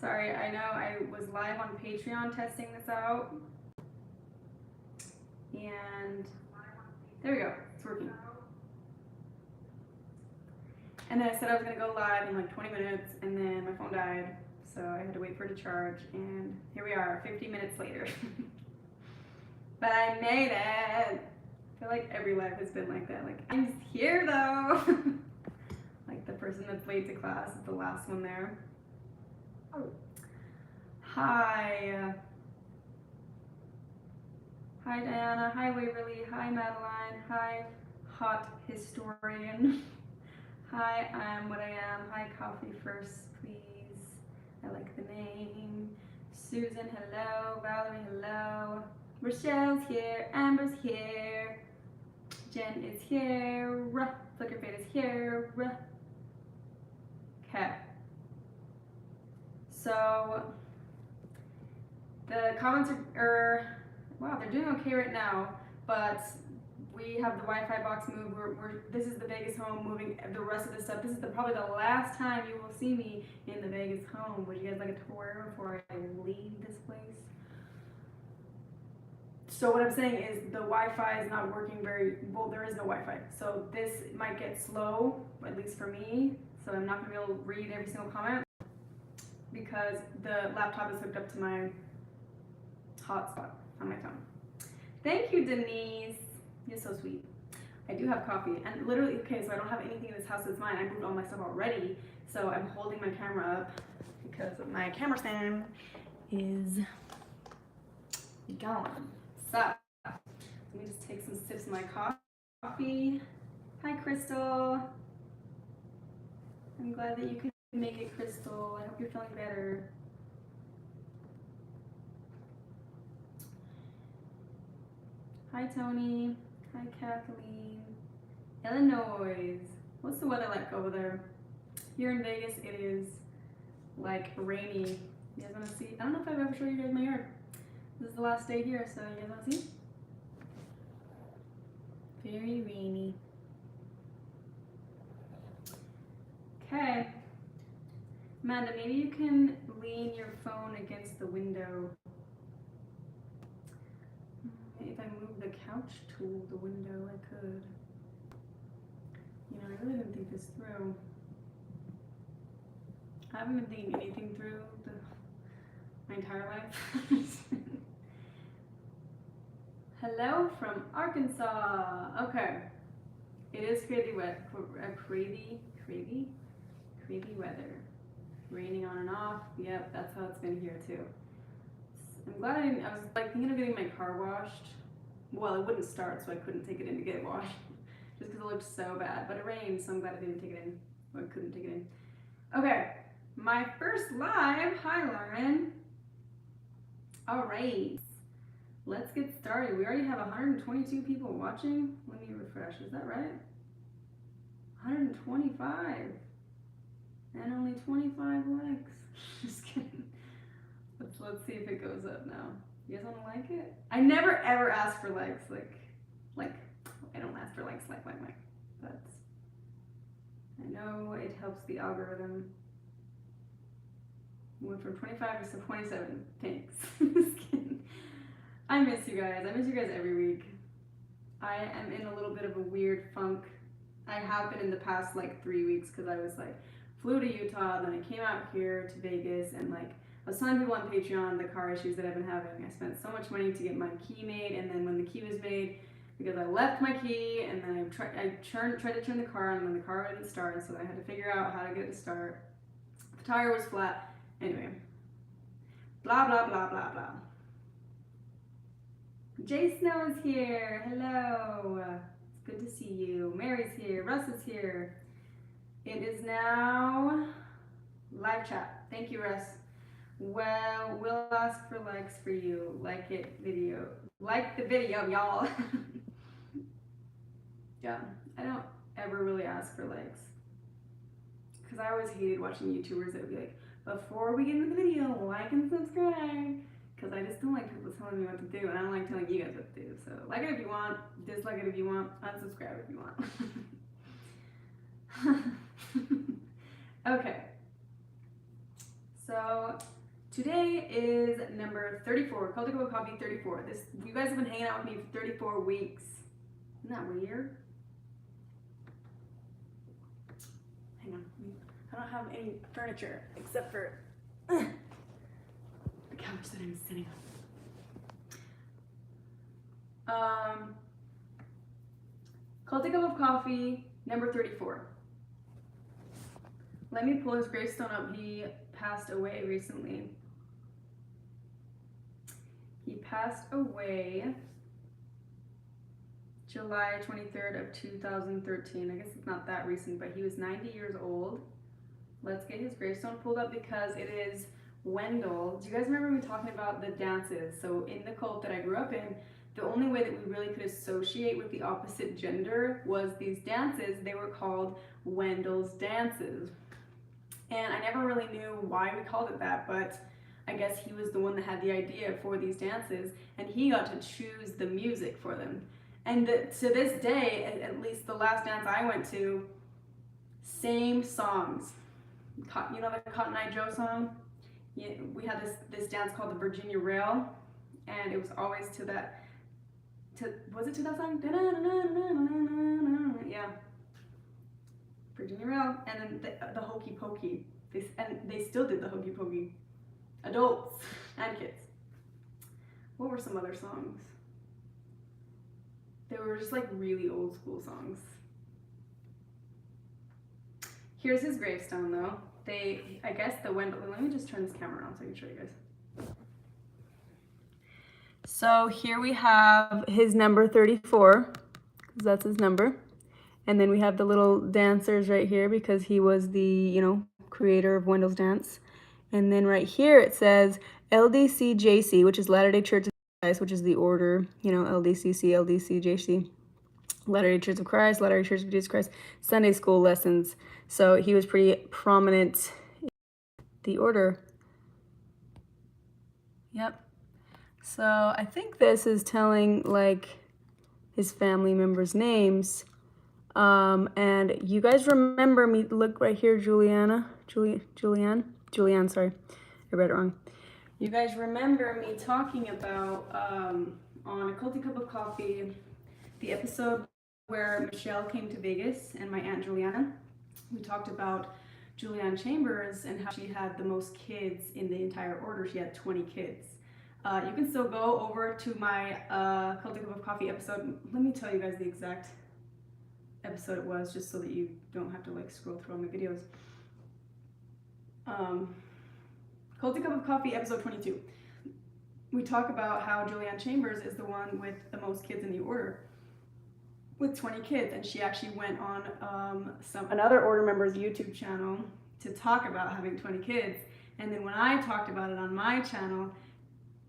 Sorry, I know I was live on Patreon testing this out. And there we go, it's working. And then I said I was gonna go live in like 20 minutes and then my phone died. So I had to wait for it to charge and here we are, 50 minutes later. But I made it. I feel like every life has been like that. Like, I'm here though. Like the person that's late to class is the last one there. Oh. Hi. Hi Diana, hi Waverly, hi Madeline, hi Hot Historian. Hi, I'm what I am. Hi, coffee first, please. I like the name. Susan, hello. Valerie, hello. Rochelle's here. Amber's here. Jen is here. Flickerfade is here. Okay. So the comments are wow, they're doing okay right now, but we have the Wi-Fi box moved. This is the Vegas home, moving the rest of the stuff. This is probably the last time you will see me in the Vegas home. Would you guys like a tour before I leave this place? So what I'm saying is the Wi-Fi is not working very well. There is no Wi-Fi, so this might get slow, at least for me. So I'm not going to be able to read every single comment because the laptop is hooked up to my hotspot on my phone. Thank you, Denise. You're so sweet. I do have coffee, and literally, okay, so I don't have anything in this house that's mine. I moved all my stuff already, so I'm holding my camera up because my camera stand is gone. So, let me just take some sips of my coffee. Hi, Crystal. I'm glad that you could make it, Crystal. I hope you're feeling better. Hi, Tony. Hi, Kathleen. Illinois. What's the weather like over there? Here in Vegas, it is like rainy. You guys want to see? I don't know if I've ever showed you guys my yard. This is the last day here, so you guys want to see? Very rainy. Okay. Amanda, maybe you can lean your phone against the window. If I move the couch tool, the window, I could. You know, I really didn't think this through. I haven't been thinking anything through my entire life. Hello from Arkansas. Okay. It is crazy wet, crazy weather. Raining on and off. Yep, that's how it's been here too. I'm glad I was like thinking of getting my car washed. Well, it wouldn't start, so I couldn't take it in to get it washed. Just because it looked so bad. But it rained, so I'm glad I didn't take it in. Or I couldn't take it in. Okay, my first live. Hi, Lauren. All right, let's get started. We already have 122 people watching. Let me refresh. Is that right? 125. And only 25 likes. Just kidding. Let's see if it goes up now. You guys want to like it? I never ever ask for likes. Like I don't ask for likes like. But I know it helps the algorithm. Went from 25 to 27. Thanks. Just kidding. I miss you guys. I miss you guys every week. I am in a little bit of a weird funk. I have been in the past like 3 weeks because I was like flew to Utah, then I came out here to Vegas, and like I was telling people on Patreon the car issues that I've been having. I spent so much money to get my key made, and then when the key was made, because I left my key, and then I tried to turn the car on, and then the car wouldn't start, so I had to figure out how to get it to start. The tire was flat. Anyway, blah, blah, blah, blah, blah. Jay Snow is here. Hello. It's good to see you. Mary's here. Russ is here. It is now live chat. Thank you, Russ. Well, we'll ask for likes for you. Like it video. Like the video, y'all. Yeah, I don't ever really ask for likes. Because I always hated watching YouTubers that would be like, before we get into the video, like and subscribe. Because I just don't like people telling me what to do, and I don't like telling you guys what to do. So like it if you want, dislike it if you want, unsubscribe if you want. Okay. So Today is number 34, Culty Cup of Coffee 34. You guys have been hanging out with me for 34 weeks. Isn't that weird? Hang on. I don't have any furniture except for the couch that I'm sitting on. Culty Cup of Coffee, number 34. Let me pull his gravestone up. He passed away recently. He passed away July 23rd of 2013. I guess it's not that recent, but he was 90 years old. Let's get his gravestone pulled up because it is Wendell. Do you guys remember me talking about the dances? So in the cult that I grew up in, the only way that we really could associate with the opposite gender was these dances. They were called Wendell's dances. And I never really knew why we called it that, but I guess he was the one that had the idea for these dances, and he got to choose the music for them. And to this day, at least the last dance I went to, same songs. You know the Cotton Eye Joe song? Yeah, we had this dance called the Virginia Rail, and it was always to that song? Yeah. Virginia Rail, and then the Hokey Pokey. They still did the Hokey Pokey. Adults and kids. What were some other songs? They were just like really old school songs. Here's his gravestone though. I guess the Wendell, let me just turn this camera around so I can show you guys. So here we have his number 34, because that's his number. And then we have the little dancers right here because he was the, creator of Wendell's dance. And then right here it says LDCJC, which is Latter-day Church of Christ, which is the order, LDCC, LDCJC, Latter-day Church of Christ, Latter-day Church of Jesus Christ, Sunday school lessons. So he was pretty prominent in the order. Yep. So I think this is telling like his family members' names. And you guys remember me, look right here, Julianne, sorry, I read it wrong. You guys remember me talking about, on a Culty Cup of Coffee, the episode where Michelle came to Vegas and my Aunt Juliana. We talked about Julianne Chambers and how she had the most kids in the entire order. She had 20 kids. You can still go over to my Culty Cup of Coffee episode. Let me tell you guys the exact episode it was, just so that you don't have to like scroll through all my videos. Culty Cup of Coffee episode 22. We talk about how Julianne Chambers is the one with the most kids in the order, with 20 kids, and she actually went on another order member's YouTube channel to talk about having 20 kids. And then when I talked about it on my channel,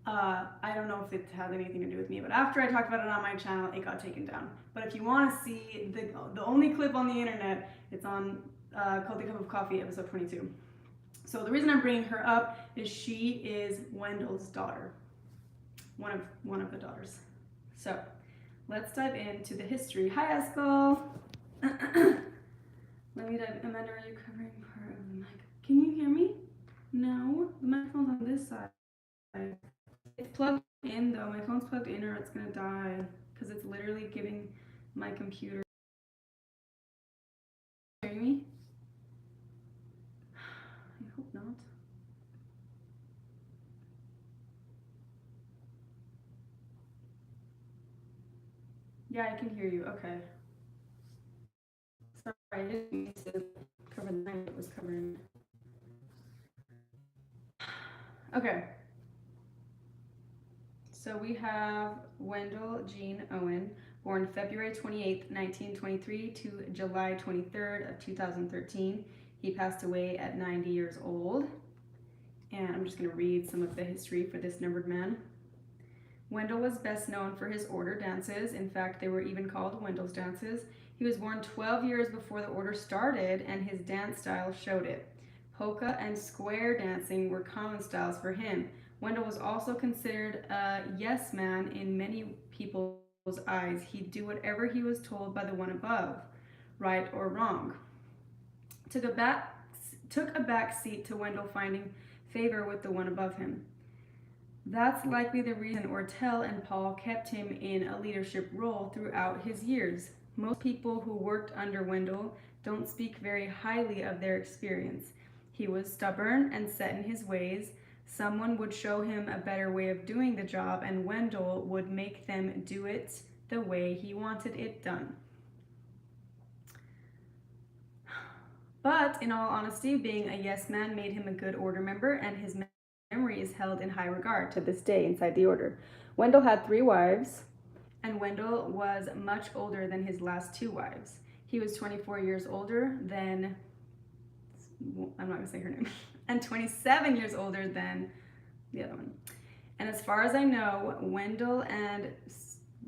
I don't know if it had anything to do with me, but after I talked about it on my channel, it got taken down. But if you want to see the only clip on the internet, it's on Culty Cup of Coffee, episode 22. So the reason I'm bringing her up is she is Wendell's daughter, one of the daughters. So let's dive into the history. Hi, Eskel. Let me dive. Amanda, are you covering part of the mic? Can you hear me? No, the microphone's on this side. It's plugged in though. My phone's plugged in or it's gonna die because it's literally giving my computer. Hearing me? I hope not. Yeah, I can hear you. Okay. Sorry, I didn't mean to cover the mic. It was covering. Okay. So we have Wendell Gene Owen, born February 28th, 1923 to July 23rd of 2013. He passed away at 90 years old. And I'm just going to read some of the history for this numbered man. Wendell was best known for his order dances. In fact, they were even called Wendell's dances. He was born 12 years before the order started, and his dance style showed it. Polka and square dancing were common styles for him. Wendell was also considered a yes man in many people's eyes. He'd do whatever he was told by the one above, right or wrong. Took a back seat to Wendell finding favor with the one above him. That's likely the reason Ortel and Paul kept him in a leadership role throughout his years. Most people who worked under Wendell don't speak very highly of their experience. He was stubborn and set in his ways. Someone would show him a better way of doing the job, and Wendell would make them do it the way he wanted it done. But in all honesty, being a yes man made him a good order member, and his memory is held in high regard to this day inside the order. Wendell had 3 wives, and Wendell was much older than his last 2 wives. He was 24 years older than, I'm not going to say her name, and 27 years older than the other one. And as far as I know, Wendell and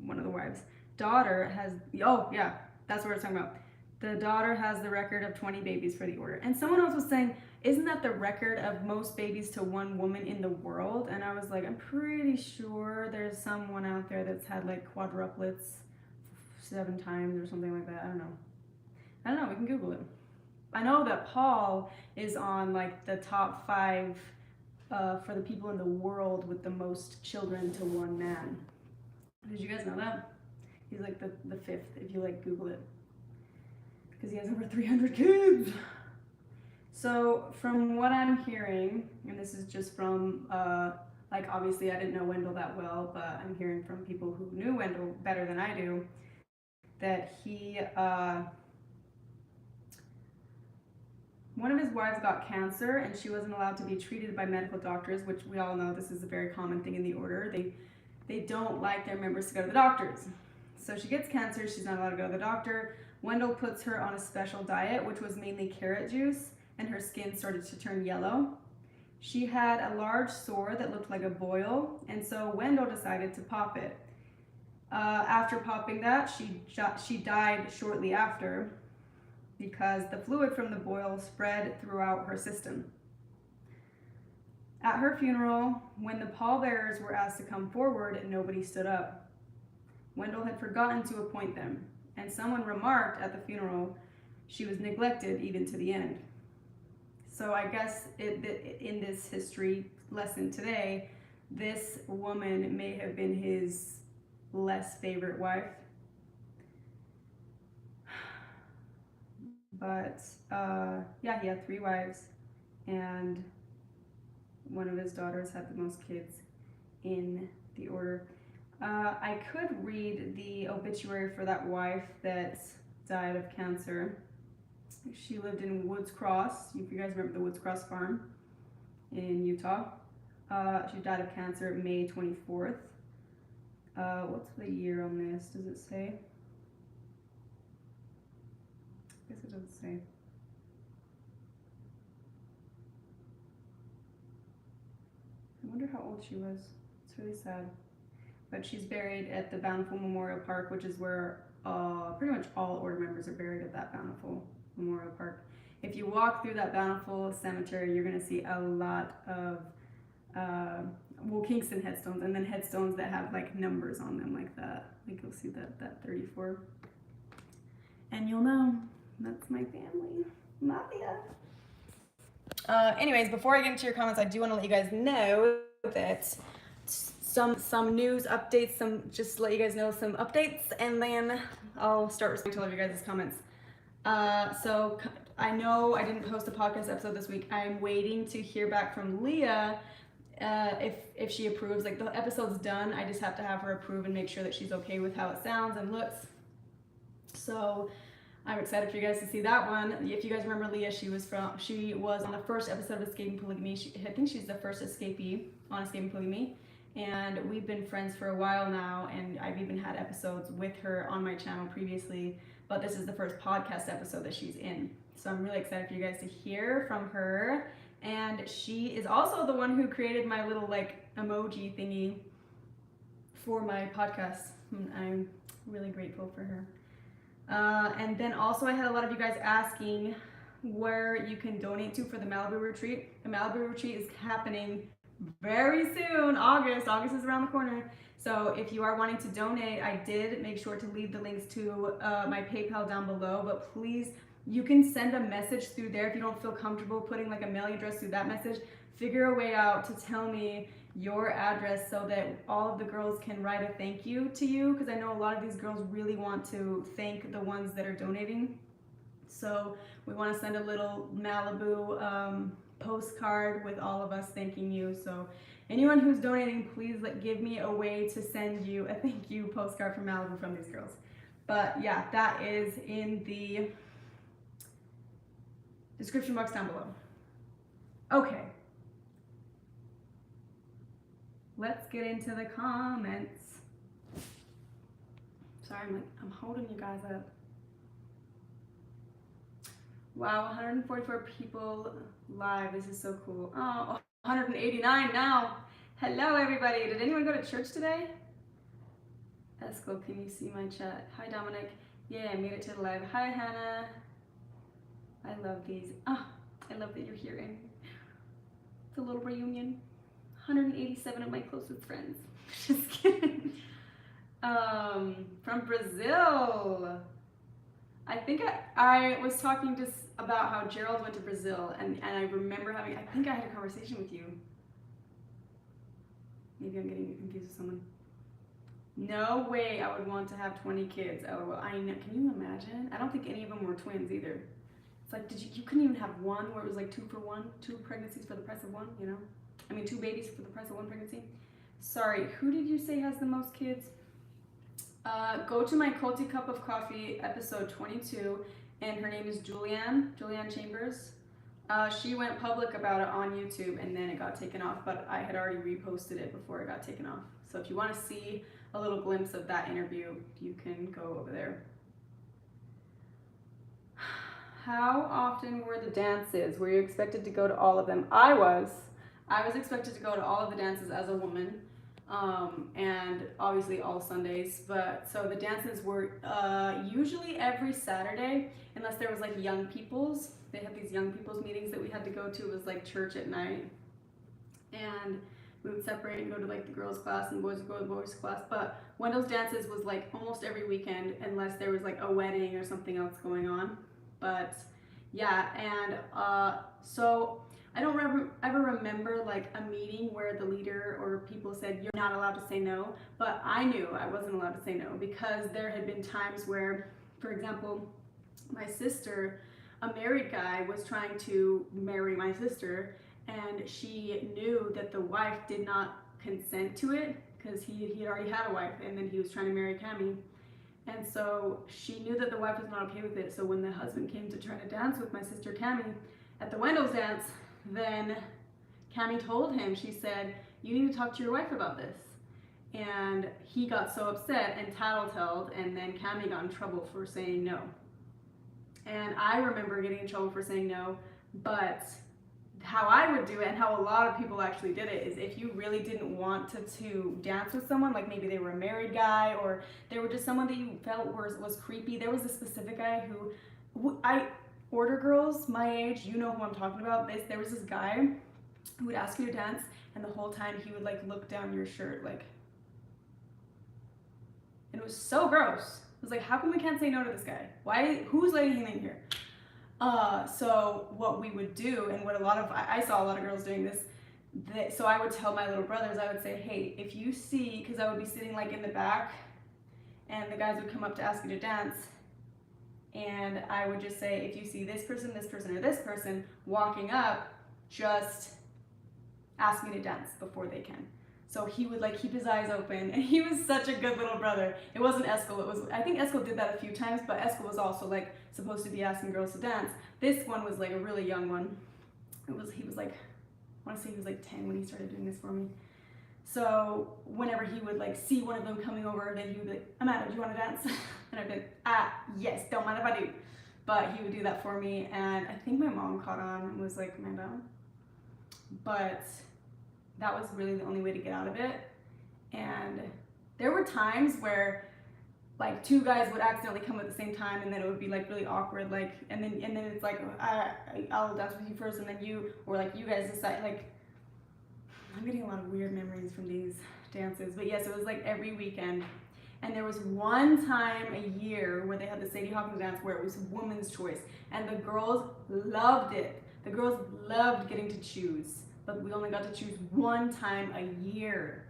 one of the wives' daughter has, oh yeah, that's what we're talking about. The daughter has the record of 20 babies for the order. And someone else was saying, isn't that the record of most babies to one woman in the world? And I was like, I'm pretty sure there's someone out there that's had like quadruplets 7 times or something like that. I don't know, we can Google it. I know that Paul is on like the top 5 for the people in the world with the most children to one man. Did you guys know that? He's like the 5th if you like Google it. Because he has over 300 kids. So from what I'm hearing, and this is just from, like obviously I didn't know Wendell that well, but I'm hearing from people who knew Wendell better than I do, that he, one of his wives got cancer and she wasn't allowed to be treated by medical doctors, which we all know this is a very common thing in the order. They don't like their members to go to the doctors. So she gets cancer, she's not allowed to go to the doctor. Wendell puts her on a special diet, which was mainly carrot juice, and her skin started to turn yellow. She had a large sore that looked like a boil, and so Wendell decided to pop it. After popping that, she died shortly after because the fluid from the boil spread throughout her system. At her funeral, when the pallbearers were asked to come forward, nobody stood up. Wendell had forgotten to appoint them, and someone remarked at the funeral she was neglected even to the end. So I guess in this history lesson today, this woman may have been his less favorite wife. But yeah, he had 3 wives, and one of his daughters had the most kids in the order. I could read the obituary for that wife that died of cancer. She lived in Woods Cross, if you guys remember the Woods Cross farm in Utah. She died of cancer May 24th. What's the year on this? Does it say? I guess it doesn't say. I wonder how old she was. It's really sad. But she's buried at the Bountiful Memorial Park, which is where pretty much all order members are buried at that Bountiful Memorial Park. If you walk through that Bountiful Cemetery, you're going to see a lot of, Kingston headstones, and then headstones that have like numbers on them like that. Like you'll see that 34. And you'll know that's my family. Mafia. Anyways, before I get into your comments, I do want to let you guys know that some news updates, just let you guys know some updates, and then I'll start responding to all of your guys' comments. So I know I didn't post a podcast episode this week. I'm waiting to hear back from Leah if she approves. Like the episode's done, I just have to have her approve and make sure that she's okay with how it sounds and looks. So I'm excited for you guys to see that one. If you guys remember Leah, she was on the first episode of Escaping Polygamy. I think she's the first escapee on Escaping Polygamy. And we've been friends for a while now, and I've even had episodes with her on my channel previously, but this is the first podcast episode that she's in. So I'm really excited for you guys to hear from her. And she is also the one who created my little like emoji thingy for my podcast. I'm really grateful for her. And then also I had a lot of you guys asking where you can donate to for the Malibu retreat. The Malibu retreat is happening very soon. August is around the corner. So if you are wanting to donate, I did make sure to leave the links to my PayPal down below, but please, you can send a message through there if you don't feel comfortable putting like a mailing address through that message. figure a way out to tell me your address so that all of the girls can write a thank you to you, because I know a lot of these girls really want to thank the ones that are donating. So we want to send a little Malibu postcard with all of us thanking you. So anyone who's donating, please give me a way to send you a thank you postcard from Malibu from these girls. But yeah, that is in the description box down below. Okay. Let's get into the comments. Sorry, I'm holding you guys up. Wow, 144 people live. This is so cool. Oh, 189 now. Hello, everybody. Did anyone go to church today? Eskel, can you see my chat? Hi, Dominic. Yeah, I made it to the live. Hi, Hannah. I love these. Ah, I love that you're here. It's a little reunion. 187 of my closest friends. Just kidding. From Brazil. I think I was talking just about how Gerald went to Brazil, and I remember I think I had a conversation with you. Maybe I'm getting confused with someone. No way I would want to have 20 kids. Oh, I know. Can you imagine? I don't think any of them were twins either. It's like, you couldn't even have one where it was like 2 for 1, 2 pregnancies for the price of one, you know? I mean, 2 babies for the price of 1 pregnancy. Sorry, who did you say has the most kids? Go to my Culty Cup of Coffee episode 22, and her name is Julianne Chambers. She went public about it on YouTube, and then it got taken off, but I had already reposted it before it got taken off. So if you want to see a little glimpse of that interview, you can go over there. How often were the dances? Were you expected to go to all of them? I was expected to go to all of the dances as a woman. And obviously all Sundays, but so the dances were usually every Saturday, unless there was like young people's. They had these young people's meetings that we had to go to. It was like church at night, and we would separate and go to like the girls' class, and the boys would go to the boys' class. But Wendell's dances was like almost every weekend, unless there was like a wedding or something else going on. But yeah, and so I don't ever remember like a meeting where the leader or people said you're not allowed to say no, but I knew I wasn't allowed to say no, because there had been times where, for example, my sister, a married guy was trying to marry my sister, and she knew that the wife did not consent to it, because he had already had a wife, and then he was trying to marry Cammie. And so she knew that the wife was not okay with it. So when the husband came to try to dance with my sister Cammie at the Wendell's dance, then Cammie told him, she said, you need to talk to your wife about this. And he got so upset and tattletaled, and then Cammie got in trouble for saying no. And I remember getting in trouble for saying no, but how I would do it, and how a lot of people actually did it, is if you really didn't want to dance with someone, like maybe they were a married guy, or they were just someone that you felt was creepy. There was a specific guy who older girls my age, you know who I'm talking about. There was this guy who would ask you to dance, and the whole time he would like look down your shirt, like, and it was so gross. It was like, how come we can't say no to this guy? Who's letting him in here? So what we would do, and what I saw a lot of girls doing this, so I would tell my little brothers, I would say, hey, if you see, because I would be sitting like in the back, and the guys would come up to ask you to dance, and I would just say, if you see this person, or this person walking up, just ask me to dance before they can. So he would like keep his eyes open, and he was such a good little brother. It wasn't Eskel, I think Eskel did that a few times, but Eskel was also like supposed to be asking girls to dance. This one was like a really young one. He was like, I want to say he was like 10 when he started doing this for me. So whenever he would like see one of them coming over, then he would be like, Amanda, do you want to dance? And I'd be like, yes, don't mind if I do. But he would do that for me, and I think my mom caught on and was like, Amanda. But that was really the only way to get out of it. And there were times where like 2 guys would accidentally come at the same time, and then it would be like really awkward, like, and then it's like, I'll dance with you first, and then you, or like you guys decide. Like, I'm getting a lot of weird memories from these dances. But yes, it was like every weekend. And there was one time a year where they had the Sadie Hawkins dance where it was woman's choice, and the girls loved it. The girls loved getting to choose. but we only got to choose one time a year.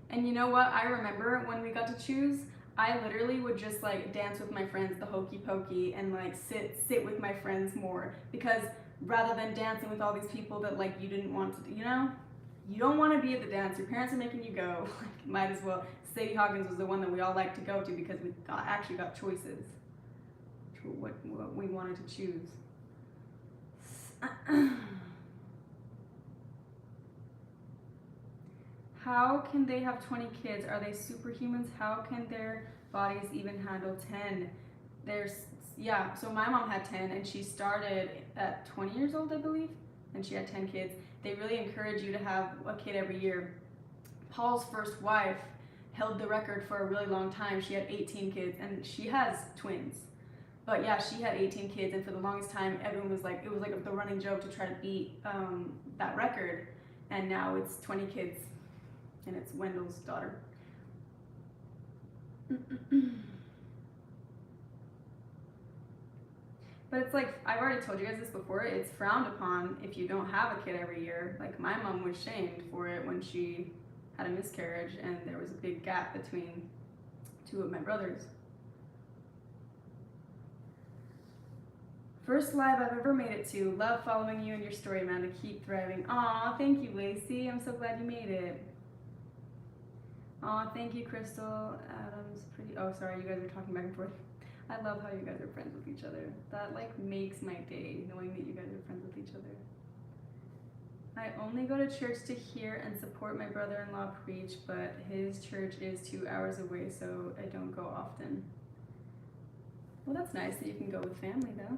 And you know what? I remember when we got to choose, I literally would just like dance with my friends, the hokey pokey, and like sit with my friends more, because rather than dancing with all these people that like you didn't want to, you know, you don't want to be at the dance. Your parents are making you go. Like, might as well. Sadie Hawkins was the one that we all liked to go to because we actually got choices to what we wanted to choose. How can they have 20 kids? Are they superhumans? How can their bodies even handle 10? So my mom had 10 and she started at 20 years old, I believe, and she had 10 kids. They really encourage you to have a kid every year. Paul's first wife held the record for a really long time. She had 18 kids, and she has twins. But yeah, she had 18 kids, and for the longest time, everyone was like, it was like the running joke to try to beat that record. And now it's 20 kids. And it's Wendell's daughter. But it's like, I've already told you guys this before, it's frowned upon if you don't have a kid every year. Like, my mom was shamed for it when she had a miscarriage and there was a big gap between two of my brothers. First live I've ever made it to. Love following you and your story, Amanda. Keep thriving. Aw, thank you, Lacey. I'm so glad you made it. Aw, thank you, Crystal. Adam's pretty. Oh, sorry, you guys are talking back and forth. I love how you guys are friends with each other. That like makes my day, knowing that you guys are friends with each other. I only go to church to hear and support my brother-in-law preach, but his church is 2 hours away, so I don't go often. Well, that's nice that you can go with family, though.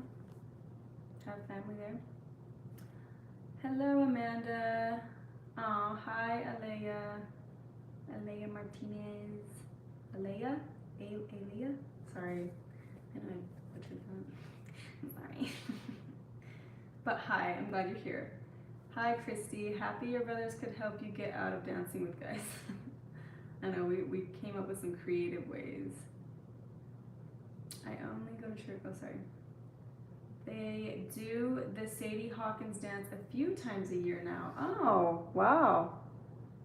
Have family there. Hello, Amanda. Oh, hi, Alea. Alea Martinez. Alea? Alea? Sorry. I know I butchered that. I'm sorry. But hi, I'm glad you're here. Hi, Christy. Happy your brothers could help you get out of dancing with guys. I know, we came up with some creative ways. I only go to church. Oh, sorry. They do the Sadie Hawkins dance a few times a year now. Oh, wow.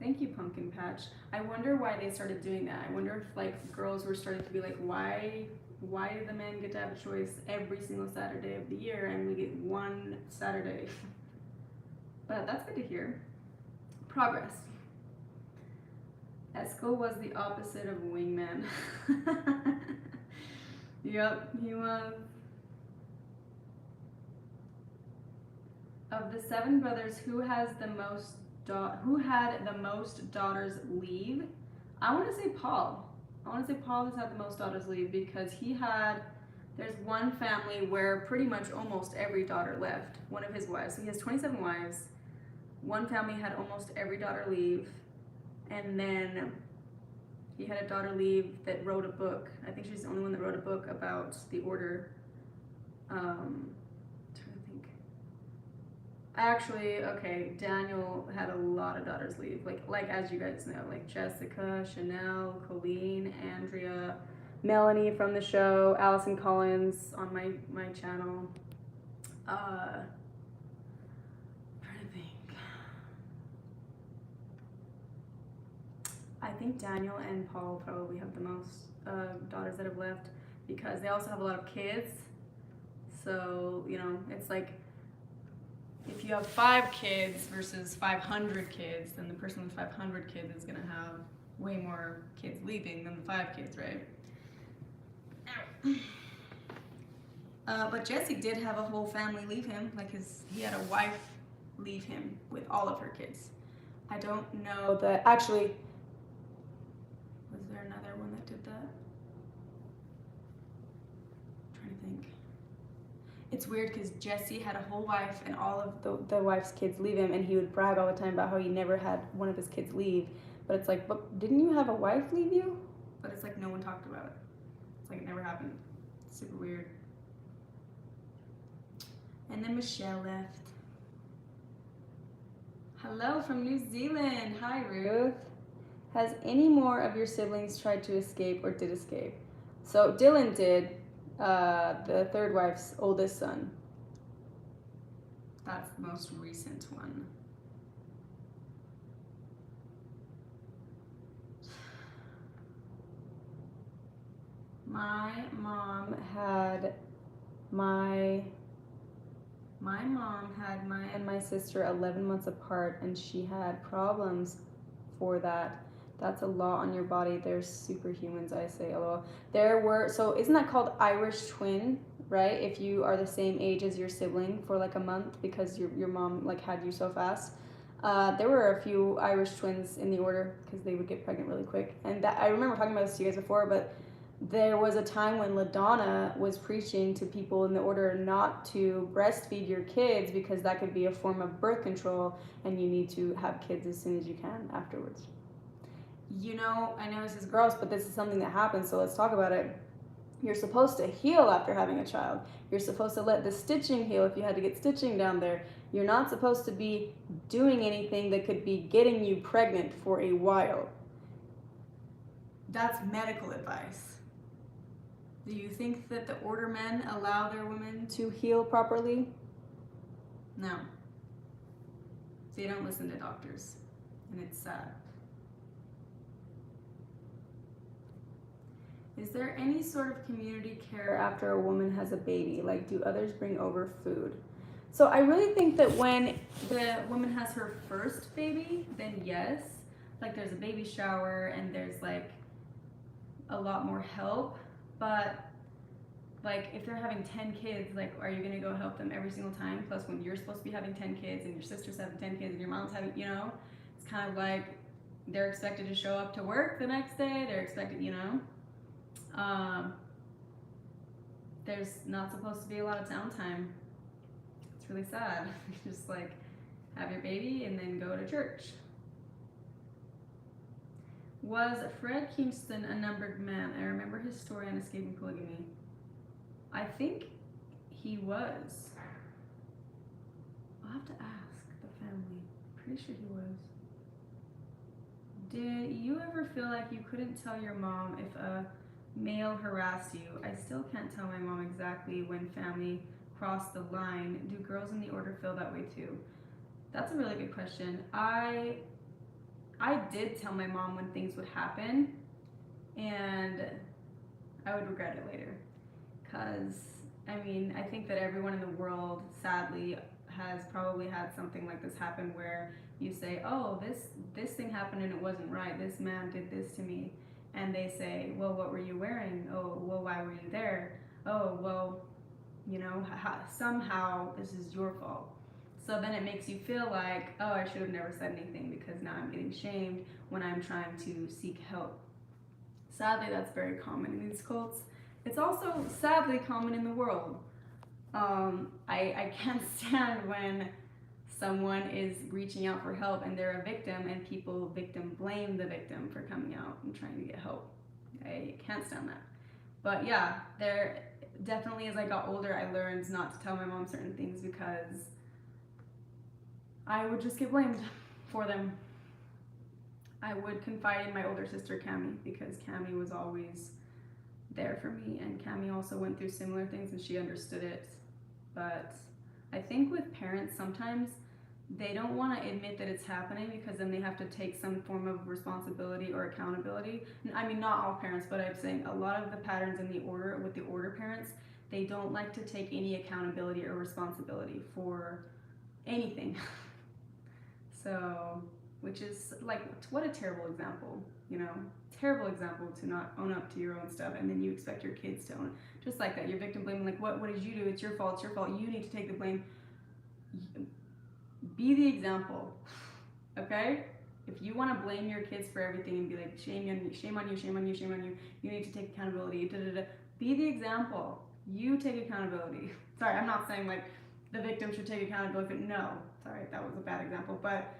Thank you, Pumpkin Patch. I wonder why they started doing that. I wonder if like girls were starting to be like, why do the men get to have a choice every single Saturday of the year and we get one Saturday? But that's good to hear. Progress. Eskel was the opposite of wingman. Yep, he was. Of the 7 brothers, who had the most daughters leave? I want to say Paul. I want to say Paul has had the most daughters leave because there's one family where pretty much almost every daughter left, one of his wives. So he has 27 wives. One family had almost every daughter leave, and then he had a daughter leave that wrote a book. I think she's the only one that wrote a book about the order. Trying to think. Actually, okay, Daniel had a lot of daughters leave. Like as you guys know, like Jessica, Chanel, Colleen, Andrea, Melanie from the show, Allison Collins on my channel. I think Daniel and Paul probably have the most daughters that have left because they also have a lot of kids. So, you know, it's like if you have 5 kids versus 500 kids, then the person with 500 kids is going to have way more kids leaving than the 5 kids, right? But Jesse did have a whole family leave him. Like he had a wife leave him with all of her kids. I don't know that actually. Was there another one that did that? I'm trying to think. It's weird because Jesse had a whole wife and all of the wife's kids leave him, and he would brag all the time about how he never had one of his kids leave. But it's like, but didn't you have a wife leave you? But it's like no one talked about it. It's like it never happened. It's super weird. And then Michelle left. Hello from New Zealand. Hi, Ruth. Has any more of your siblings tried to escape or did escape? So Dillon did. the third wife's oldest son. That's the most recent one. My mom had my and my sister 11 months apart, and she had problems for that. That's a lot on your body. They're superhumans, I say. Although so isn't that called Irish twin, right? If you are the same age as your sibling for like a month because your mom like had you so fast. There were a few Irish twins in the order because they would get pregnant really quick. And that I remember talking about this to you guys before, but there was a time when LaDonna was preaching to people in the order not to breastfeed your kids because that could be a form of birth control, and you need to have kids as soon as you can afterwards. You know, I know this is gross, but this is something that happens, so let's talk about it. You're supposed to heal after having a child. You're supposed to let the stitching heal if you had to get stitching down there. You're not supposed to be doing anything that could be getting you pregnant for a while. That's medical advice. Do you think that the order men allow their women to heal properly? No. They don't listen to doctors, and it's sad. Is there any sort of community care after a woman has a baby? Like, do others bring over food? So I really think that when the woman has her first baby, then yes. Like, there's a baby shower, and there's, like, a lot more help. But, like, if they're having 10 kids, like, are you going to go help them every single time? Plus, when you're supposed to be having 10 kids, and your sister's having 10 kids, and your mom's having, you know? It's kind of like they're expected to show up to work the next day. They're expected, you know? There's not supposed to be a lot of downtime. It's really sad. Just, like, have your baby and then go to church. Was Fred Kingston a numbered man? I remember his story on escaping polygamy. I think he was. I'll have to ask the family. Pretty sure he was. Did you ever feel like you couldn't tell your mom if a male harassed you? I still can't tell my mom exactly when family crossed the line. Do girls in the order feel that way too? That's a really good question. I did tell my mom when things would happen, and I would regret it later. Because, I mean, I think that everyone in the world, sadly, has probably had something like this happen where you say, oh, this thing happened and it wasn't right. This man did this to me. And they say, well, what were you wearing? Oh, well, why were you there? Oh, well, you know, somehow this is your fault. So then it makes you feel like, oh, I should have never said anything because now I'm getting shamed when I'm trying to seek help. Sadly, that's very common in these cults. It's also sadly common in the world. I can't stand when someone is reaching out for help and they're a victim and people victim blame the victim for coming out and trying to get help. I can't stand that. But yeah, there definitely, as I got older, I learned not to tell my mom certain things because I would just get blamed for them. I would confide in my older sister, Cammie, because Cammie was always there for me, and Cammie also went through similar things and she understood it. But I think with parents, sometimes they don't want to admit that it's happening because then they have to take some form of responsibility or accountability. I mean, not all parents, but I'm saying a lot of the patterns in the order, with the order parents, they don't like to take any accountability or responsibility for anything. So, which is like, what a terrible example, you know? Terrible example to not own up to your own stuff, and then you expect your kids to own it. Just like that, you're victim blaming, like, what did you do? It's your fault, you need to take the blame. Be the example, okay? If you want to blame your kids for everything and be like, shame on you, you need to take accountability, be the example. You take accountability. Sorry, I'm not saying like the victim should take accountability. No, sorry, that was a bad example. But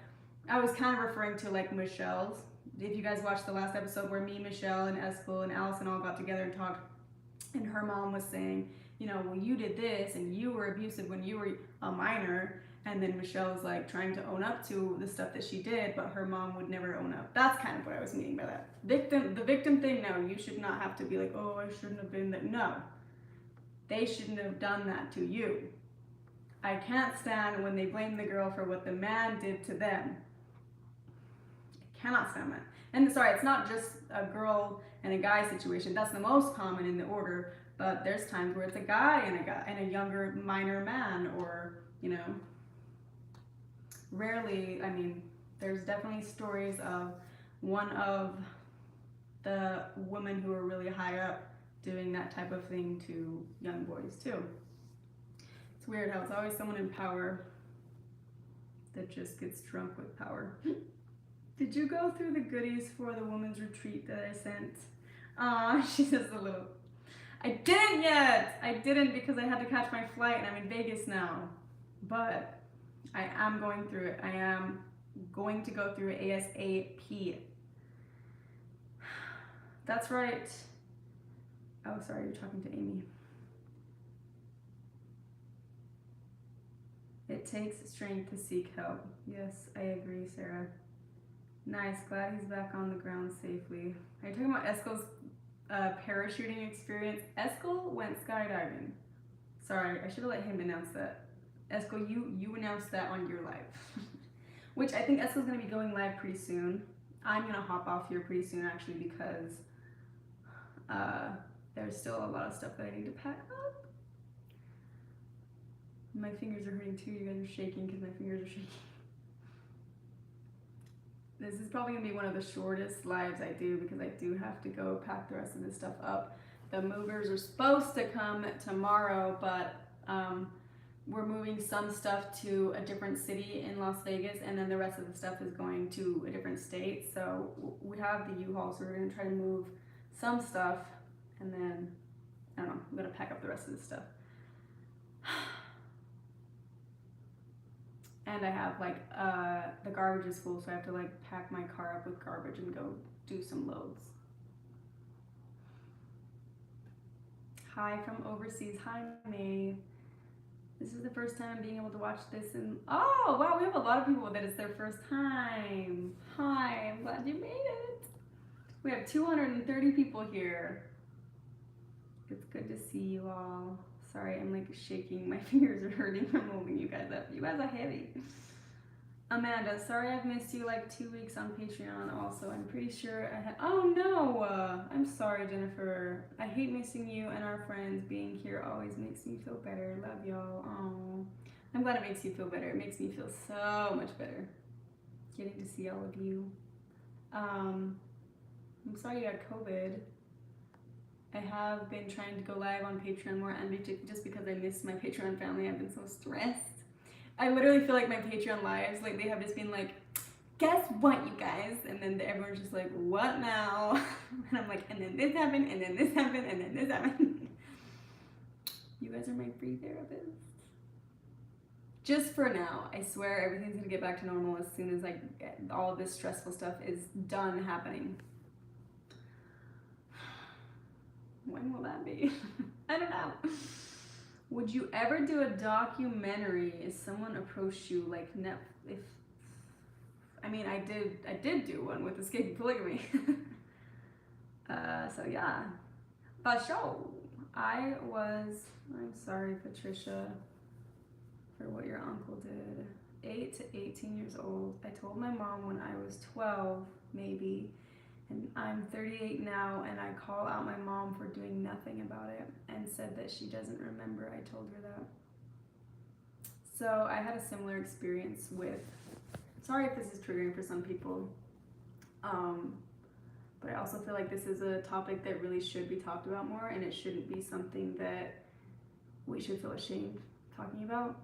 I was kind of referring to like Michelle's. If you guys watched the last episode where me, Michelle, and Eskel and Allison all got together and talked, and her mom was saying, you know, well, you did this and you were abusive when you were a minor. And then Michelle was like trying to own up to the stuff that she did, but her mom would never own up. That's kind of what I was meaning by that. The victim thing, no, you should not have to be like, oh, I shouldn't have been that. No. They shouldn't have done that to you. I can't stand when they blame the girl for what the man did to them. I cannot stand that. And sorry, it's not just a girl and a guy situation. That's the most common in the order. But there's times where it's a guy and a younger minor man, or, you know, rarely, I mean, there's definitely stories of one of the women who are really high up doing that type of thing to young boys too. It's weird how it's always someone in power that just gets drunk with power. Did you go through the goodies for the women's retreat that I sent? She says a little. I didn't yet! I didn't because I had to catch my flight and I'm in Vegas now. But I am going through it. I am going to go through it ASAP. That's right. Oh, sorry, you're talking to Amy. It takes strength to seek help. Yes, I agree, Sarah. Nice, glad he's back on the ground safely. Are you talking about Eskel's parachuting experience? Eskel went skydiving. Sorry, I should have let him announce that. Eskel, you announced that on your live. Which I think Eskel's going to be going live pretty soon. I'm going to hop off here pretty soon, actually, because there's still a lot of stuff that I need to pack up. My fingers are hurting too. You guys are shaking because my fingers are shaking. This is probably going to be one of the shortest lives I do because I do have to go pack the rest of this stuff up. The movers are supposed to come tomorrow, but we're moving some stuff to a different city in Las Vegas, and then the rest of the stuff is going to a different state. So we have the U-Haul, so we're going to try to move some stuff, and then, I don't know, I'm going to pack up the rest of the stuff. And I have, like, the garbage is full, so I have to, like, pack my car up with garbage and go do some loads. Hi from overseas. Hi, May. This is the first time I'm being able to watch this, and oh, wow, we have a lot of people that it's their first time. Hi, I'm glad you made it. We have 230 people here. It's good to see you all. Sorry, I'm like shaking. My fingers are hurting from holding you guys up. You guys are heavy. Amanda, sorry I've missed you like 2 weeks on Patreon also. I'm pretty sure I had, oh no, I'm sorry, Jennifer. I hate missing you and our friends. Being here always makes me feel better. Love y'all. Oh, I'm glad it makes you feel better. It makes me feel so much better getting to see all of you. I'm sorry you had COVID. I have been trying to go live on Patreon more, and just because I miss my Patreon family, I've been so stressed. I literally feel like my Patreon lives, like they have just been like, guess what, you guys? And then everyone's just like, what now? And I'm like, and then this happened, and then this happened, and then this happened. You guys are my free therapist. Just for now, I swear everything's gonna get back to normal as soon as like all of this stressful stuff is done happening. When will that be? I don't know. Would you ever do a documentary if someone approached you like I mean, I did do one with Escaping Polygamy. So yeah. But sure, I'm sorry, Patricia, for what your uncle did. 8 to 18 years old. I told my mom when I was 12, maybe, and I'm 38 now, and I call out my mom for doing nothing about it and said that she doesn't remember I told her that. So I had a similar experience with, sorry if this is triggering for some people, but I also feel like this is a topic that really should be talked about more, and it shouldn't be something that we should feel ashamed talking about.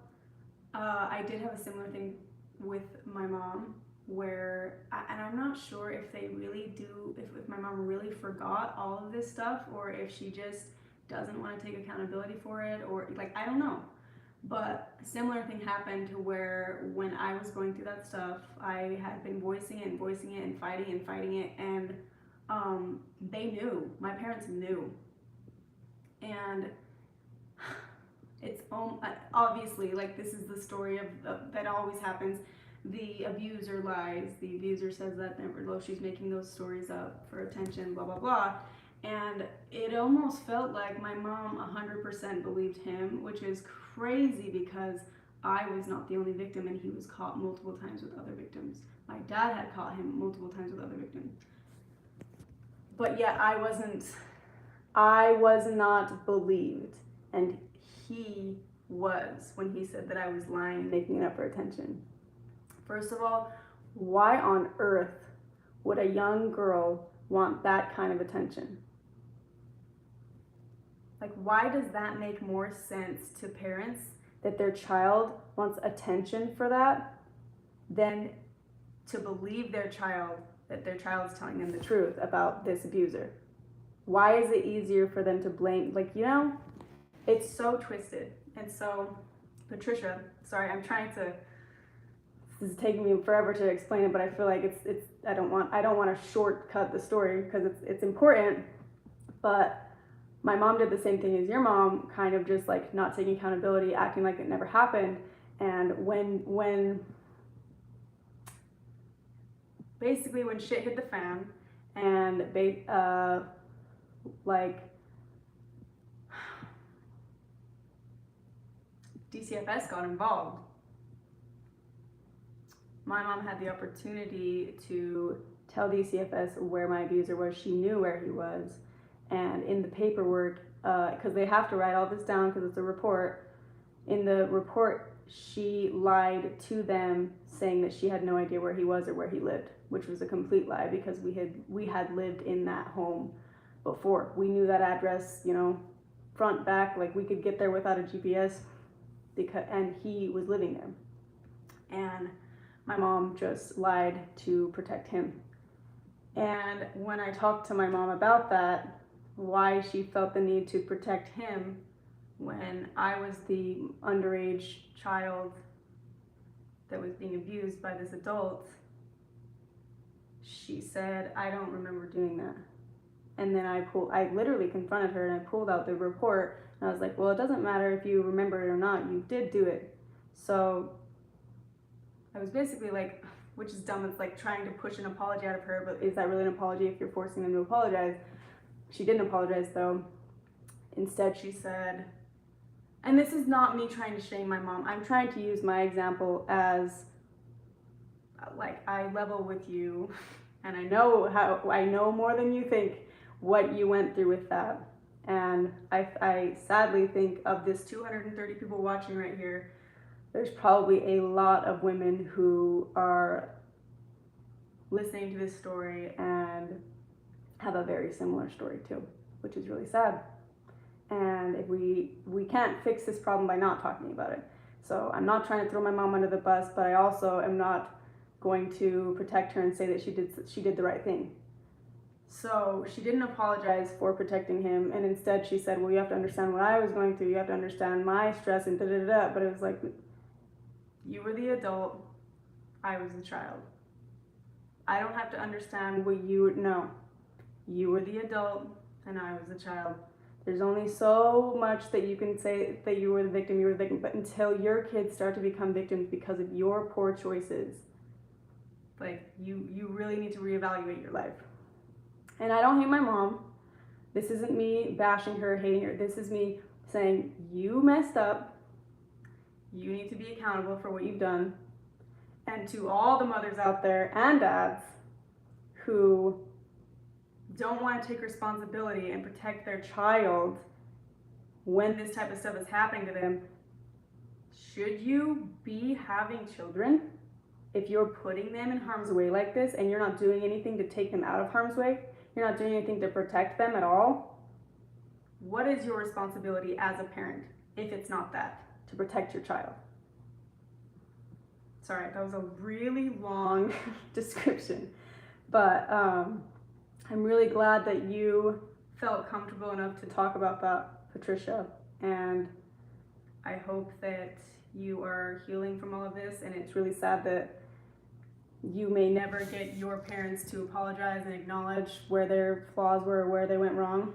I did have a similar thing with my mom where, and I'm not sure if they really do, if my mom really forgot all of this stuff, or if she just doesn't want to take accountability for it, or like, I don't know. But a similar thing happened to where when I was going through that stuff, I had been voicing it and fighting it, and they knew, my parents knew. And it's obviously, like, this is the story of that always happens. The abuser lies. The abuser says that never, she's making those stories up for attention, blah, blah, blah. And it almost felt like my mom 100% believed him, which is crazy because I was not the only victim and he was caught multiple times with other victims. My dad had caught him multiple times with other victims. But yet I was not believed. And he was, when he said that I was lying, making it up for attention. First of all, why on earth would a young girl want that kind of attention? Like, why does that make more sense to parents that their child wants attention for that than to believe their child that their child is telling them the truth about this abuser? Why is it easier for them to blame? Like, you know, it's so twisted. And so, Patricia, sorry, I'm trying to, this is taking me forever to explain it, but I feel like it's I don't want to shortcut the story because it's important. But my mom did the same thing as your mom, kind of just like not taking accountability, acting like it never happened. And when basically when shit hit the fan and like DCFS got involved, my mom had the opportunity to tell DCFS where my abuser was. She knew where he was. And in the paperwork, because they have to write all this down because it's a report, in the report, she lied to them saying that she had no idea where he was or where he lived, which was a complete lie because we had lived in that home before. We knew that address, you know, front, back, like we could get there without a GPS and he was living there. And my mom just lied to protect him. And when I talked to my mom about that, why she felt the need to protect him when I was the underage child that was being abused by this adult, she said, I don't remember doing that. And then I literally confronted her and I pulled out the report and I was like, well, it doesn't matter if you remember it or not, you did do it. So I was basically like, which is dumb, it's like trying to push an apology out of her, but is that really an apology if you're forcing them to apologize? She didn't apologize though. Instead she said, and this is not me trying to shame my mom, I'm trying to use my example as like I level with you and I know more than you think what you went through with that. And I sadly think of this 230 people watching right here, there's probably a lot of women who are listening to this story and have a very similar story too, which is really sad. And if we can't fix this problem by not talking about it. So I'm not trying to throw my mom under the bus, but I also am not going to protect her and say that she did the right thing. So she didn't apologize for protecting him, and instead she said, well, you have to understand what I was going through, you have to understand my stress and da-da-da-da. But it was like, you were the adult, I was the child. I don't have to understand what you know. You were the adult and I was the child. There's only so much that you can say that you were the victim, but until your kids start to become victims because of your poor choices, like you really need to reevaluate your life. And I don't hate my mom. This isn't me bashing her, hating her. This is me saying, you messed up. You need to be accountable for what you've done. And to all the mothers out there and dads who don't want to take responsibility and protect their child when this type of stuff is happening to them, should you be having children if you're putting them in harm's way like this and you're not doing anything to take them out of harm's way? You're not doing anything to protect them at all? What is your responsibility as a parent if it's not that, to protect your child? Sorry, that was a really long description, but I'm really glad that you felt comfortable enough to talk about that, Patricia, and I hope that you are healing from all of this. And it's really sad that you may never get your parents to apologize and acknowledge where their flaws were or where they went wrong.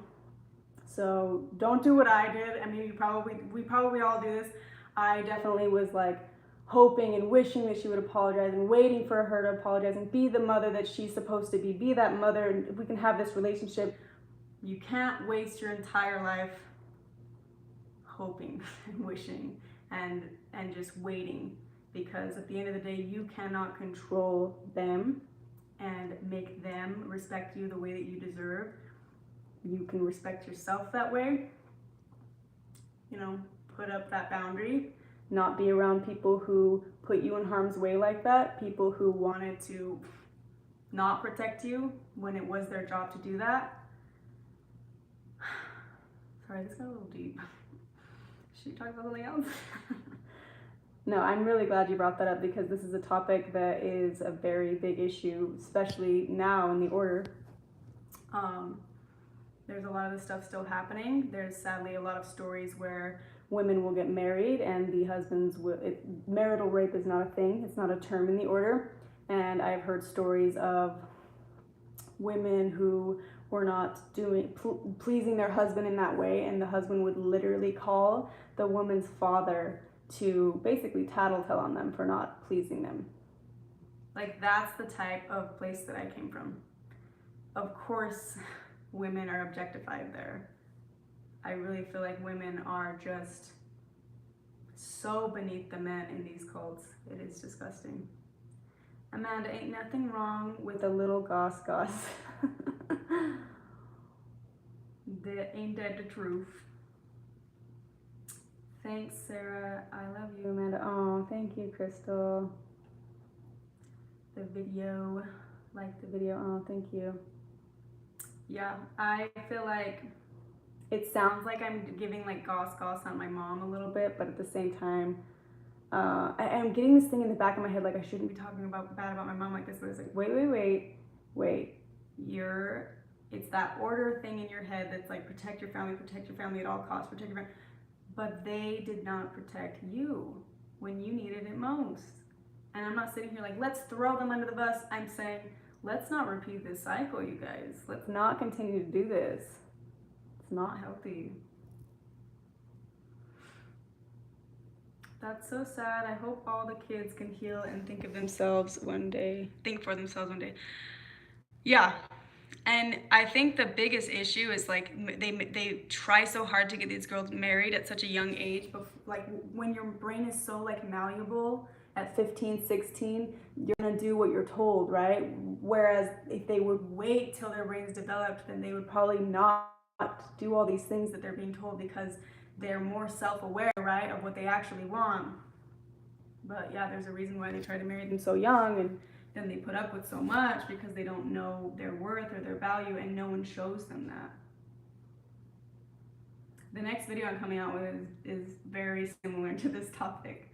So don't do what I did. I mean, we probably all do this. I definitely was like hoping and wishing that she would apologize and waiting for her to apologize and be the mother that she's supposed to be that mother, and we can have this relationship. You can't waste your entire life hoping and wishing and just waiting, because at the end of the day, you cannot control them and make them respect you the way that you deserve. You can respect yourself that way. You know, put up that boundary, not be around people who put you in harm's way like that, people who wanted to not protect you when it was their job to do that. Sorry, this got a little deep. Should we talk about something else? No, I'm really glad you brought that up, because this is a topic that is a very big issue, especially now in the order. There's a lot of this stuff still happening. There's sadly a lot of stories where women will get married and the husbands will, marital rape is not a thing, it's not a term in the order. And I've heard stories of women who were not pleasing their husband in that way, and the husband would literally call the woman's father to basically tattletale on them for not pleasing them. Like, that's the type of place that I came from. Of course, women are objectified there. I really feel like women are just so beneath the men in these cults. It is disgusting. Amanda, ain't nothing wrong with a little goss. Ain't that the truth? Thanks, Sarah. I love you, Amanda. Oh, thank you, Crystal. The video, like the video. Oh, thank you. Yeah, I feel like it sounds like I'm giving like goss on my mom a little bit, but at the same time, I'm getting this thing in the back of my head, like I shouldn't be talking bad about my mom like this, but it's like, wait. It's that order thing in your head that's like, protect your family at all costs, protect your family. But they did not protect you when you needed it most. And I'm not sitting here like, let's throw them under the bus. I'm saying, let's not repeat this cycle, you guys. Let's not continue to do this. It's not healthy. That's so sad. I hope all the kids can heal and think for themselves one day. Yeah. And I think the biggest issue is like they try so hard to get these girls married at such a young age, but like when your brain is so like malleable at 15, 16, you're gonna do what you're told, right? Whereas if they would wait till their brain's developed, then they would probably not do all these things that they're being told, because they're more self-aware, right, of what they actually want. But yeah, there's a reason why they try to marry them so young, and then they put up with so much, because they don't know their worth or their value, and no one shows them that. The next video I'm coming out with is very similar to this topic.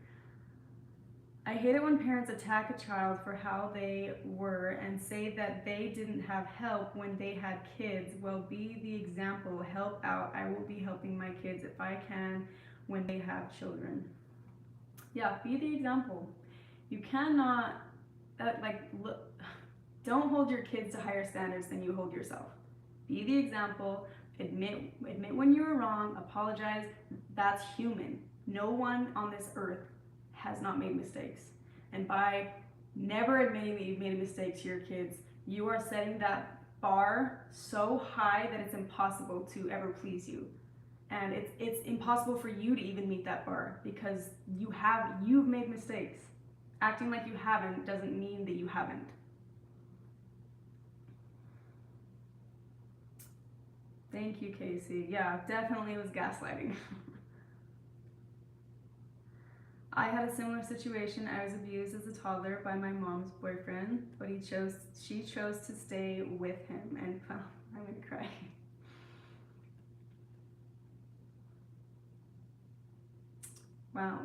I hate it when parents attack a child for how they were and say that they didn't have help when they had kids. Well, be the example, help out. I will be helping my kids if I can when they have children. Yeah, be the example. You cannot, don't hold your kids to higher standards than you hold yourself. Be the example, admit when you were wrong, apologize. That's human. No one on this earth has not made mistakes. And by never admitting that you've made a mistake to your kids, you are setting that bar so high that it's impossible to ever please you. And it's impossible for you to even meet that bar, because you've made mistakes. Acting like you haven't doesn't mean that you haven't. Thank you, Casey. Yeah, definitely was gaslighting. I had a similar situation. I was abused as a toddler by my mom's boyfriend, but she chose to stay with him, and I'm gonna cry. Wow.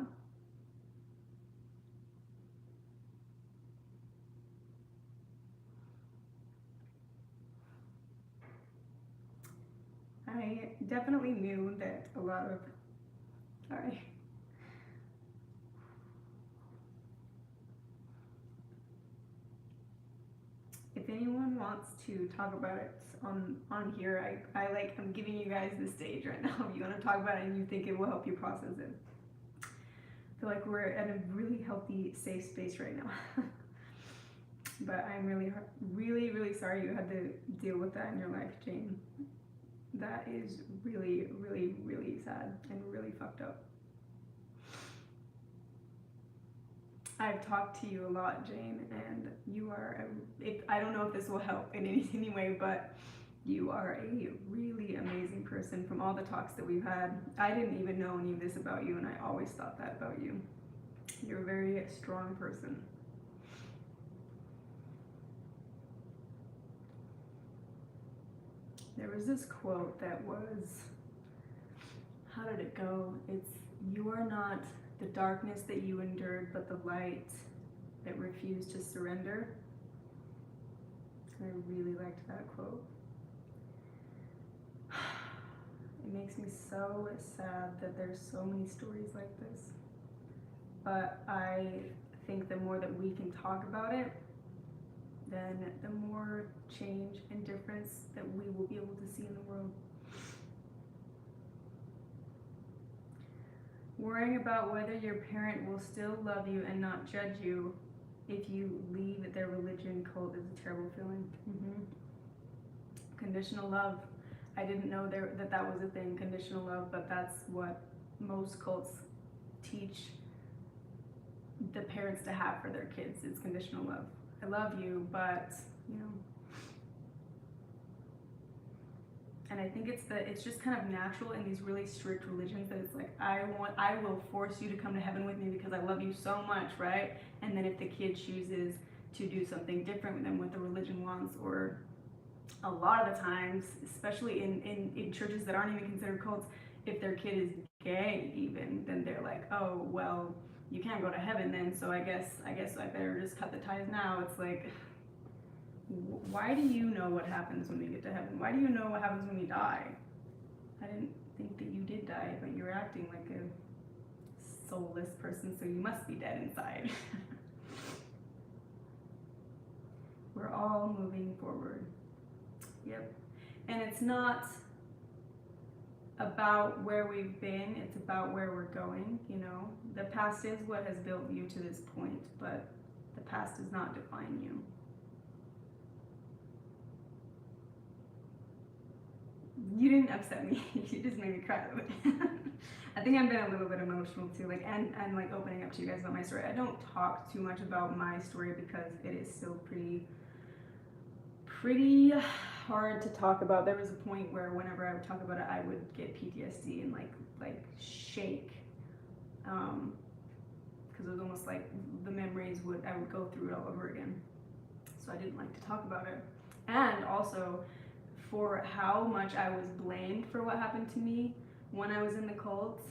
I definitely knew that a lot of, sorry. If anyone wants to talk about it on here, I'm giving you guys the stage right now. If you want to talk about it and you think it will help you process it. I feel like we're at a really healthy, safe space right now. But I'm really, really, really sorry you had to deal with that in your life, Jane. that is really, really, really sad and really fucked up. I've talked to you a lot, Jane, and you are, I don't know if this will help in any way, but you are a really amazing person from all the talks that we've had. I didn't even know any of this about you, and I always thought that about you. You're a very strong person. There was this quote that was, how did it go? It's, you are not the darkness that you endured, but the light that refused to surrender. I really liked that quote. It makes me so sad that there's so many stories like this. But I think the more that we can talk about it, then the more change and difference that we will be able to see in the world. Worrying about whether your parent will still love you and not judge you if you leave their religion cult is a terrible feeling. Conditional love. I didn't know that was a thing, conditional love, but that's what most cults teach the parents to have for their kids. It's conditional love. I love you, but, you know. And I think it's just kind of natural in these really strict religions that it's like, I will force you to come to heaven with me because I love you so much, right? And then if the kid chooses to do something different than what the religion wants, or a lot of the times, especially in churches that aren't even considered cults, if their kid is gay even, then they're like, oh, well, you can't go to heaven then, so I guess I better just cut the ties now. It's like, why do you know what happens when we get to heaven? Why do you know what happens when we die? I didn't think that you did die, but you're acting like a soulless person, so you must be dead inside. We're all moving forward. Yep. And it's not about where we've been, it's about where we're going, you know. The past is what has built you to this point, but the past does not define you. You didn't upset me. You just made me cry a little bit. I think I've been a little bit emotional too, like and like opening up to you guys about my story. I don't talk too much about my story because it is still pretty hard to talk about. There was a point where whenever I would talk about it, I would get PTSD and like shake, because it was almost like the memories I would go through it all over again. So I didn't like to talk about it. And also, for how much I was blamed for what happened to me when I was in the cult,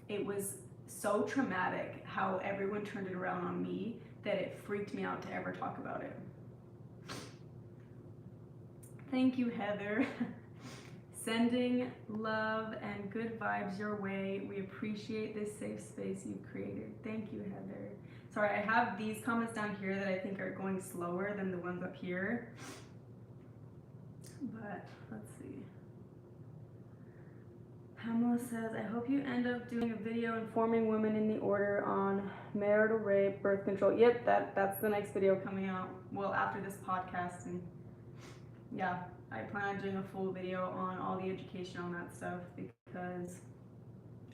it was so traumatic how everyone turned it around on me that it freaked me out to ever talk about it. Thank you, Heather. Sending love and good vibes your way. We appreciate this safe space you've created. Thank you, Heather. Sorry, I have these comments down here that I think are going slower than the ones up here. But let's see. Pamela says, I hope you end up doing a video informing women in the order on marital rape, birth control. Yep, that's the next video coming out. Well, after this podcast, and yeah, I plan on doing a full video on all the education on that stuff because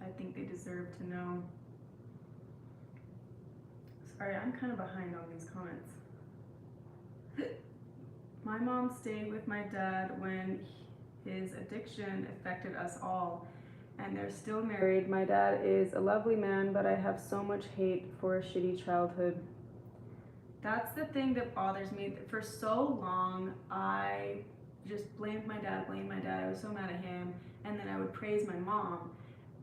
I think they deserve to know. Sorry, I'm kind of behind on these comments. My mom stayed with my dad when his addiction affected us all, and they're still married. My dad is a lovely man, but I have so much hate for a shitty childhood. That's the thing that bothers me. For so long, I just blamed my dad. I was so mad at him, and then I would praise my mom.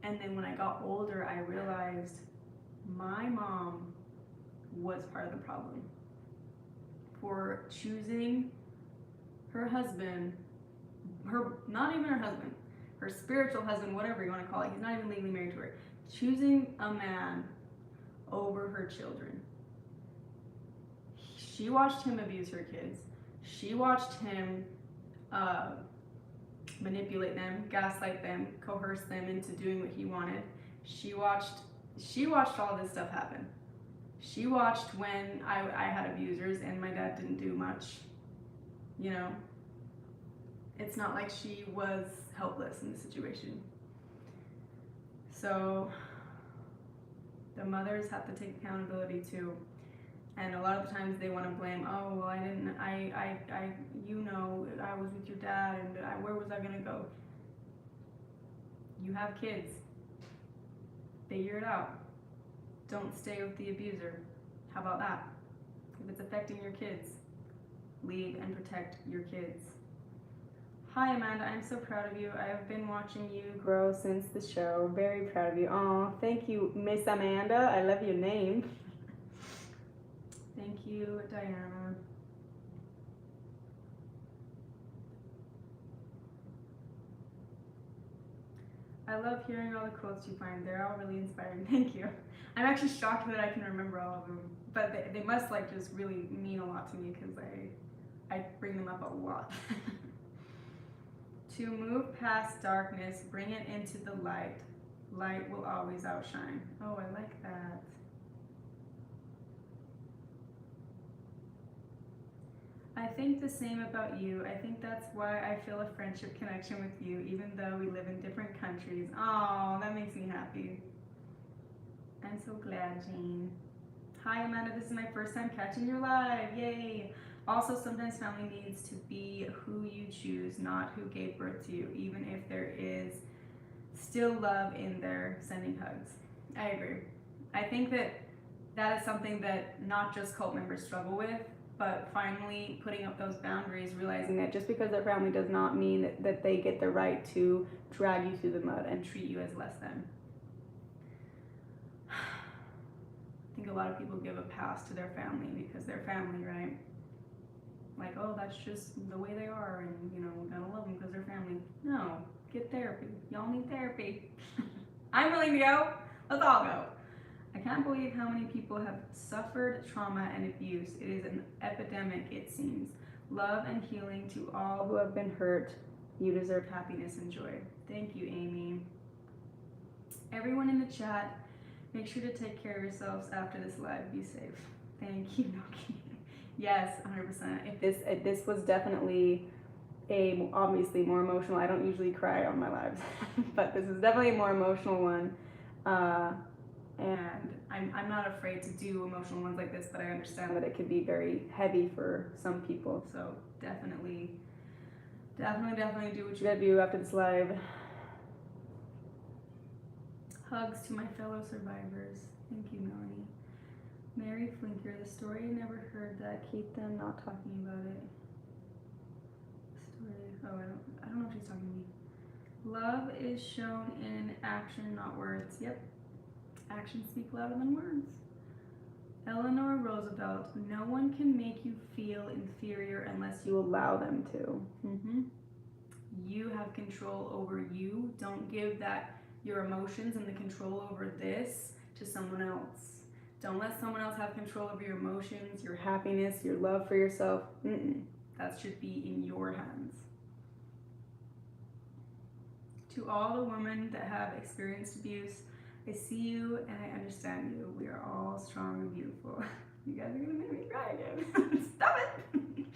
And then when I got older, I realized my mom was part of the problem for choosing her husband, not even her husband, her spiritual husband, whatever you want to call it. He's not even legally married to her. Choosing a man over her children. She watched him abuse her kids. She watched him manipulate them, gaslight them, coerce them into doing what he wanted. She watched all this stuff happen. She watched when I had abusers and my dad didn't do much, you know. It's not like she was helpless in the situation. So the mothers have to take accountability too. And a lot of the times they want to blame, oh, well, I was with your dad, and where was I going to go? You have kids. Figure it out. Don't stay with the abuser. How about that? If it's affecting your kids, leave and protect your kids. Hi, Amanda. I'm so proud of you. I have been watching you grow since the show. Very proud of you. Oh, thank you, Miss Amanda. I love your name. Thank you, Diana. I love hearing all the quotes you find. They're all really inspiring. Thank you. I'm actually shocked that I can remember all of them, but they must like just really mean a lot to me because I bring them up a lot. To move past darkness, bring it into the light. Light will always outshine. Oh, I like that. I think the same about you. I think that's why I feel a friendship connection with you, even though we live in different countries. Oh, that makes me happy. I'm so glad, Jane. Hi, Amanda. This is my first time catching your live. Yay. Also, sometimes family needs to be who you choose, not who gave birth to you, even if there is still love in there. Sending hugs. I agree. I think that is something that not just cult members struggle with, but finally putting up those boundaries, realizing that just because they're family does not mean that they get the right to drag you through the mud and treat you as less than. I think a lot of people give a pass to their family because they're family, right? Like, oh, that's just the way they are, and we gotta love them because they're family. No, get therapy. Y'all need therapy. I'm willing to go. Let's all go. I can't believe how many people have suffered trauma and abuse. It is an epidemic, it seems. Love and healing to all who have been hurt. You deserve happiness and joy. Thank you, Amy. Everyone in the chat, make sure to take care of yourselves after this live. Be safe. Thank you, Noki. Yes, 100%. If this was definitely obviously more emotional. I don't usually cry on my lives, but this is definitely a more emotional one. And I'm not afraid to do emotional ones like this, but I understand that it could be very heavy for some people. So definitely do what you gotta do after this live. Hugs to my fellow survivors. Thank you, Melanie. Mary Flinker, the story I never heard that. Keep them not talking about it. Story. Oh, I don't know if she's talking to me. Love is shown in action, not words. Yep. Actions speak louder than words. Eleanor Roosevelt, no one can make you feel inferior unless you allow them to. You have control over you. Don't give your emotions and the control over this to someone else. Don't let someone else have control over your emotions, your happiness, your love for yourself. That should be in your hands. To all the women that have experienced abuse, I see you and I understand you. We are all strong and beautiful. You guys are gonna make me cry again. Stop it!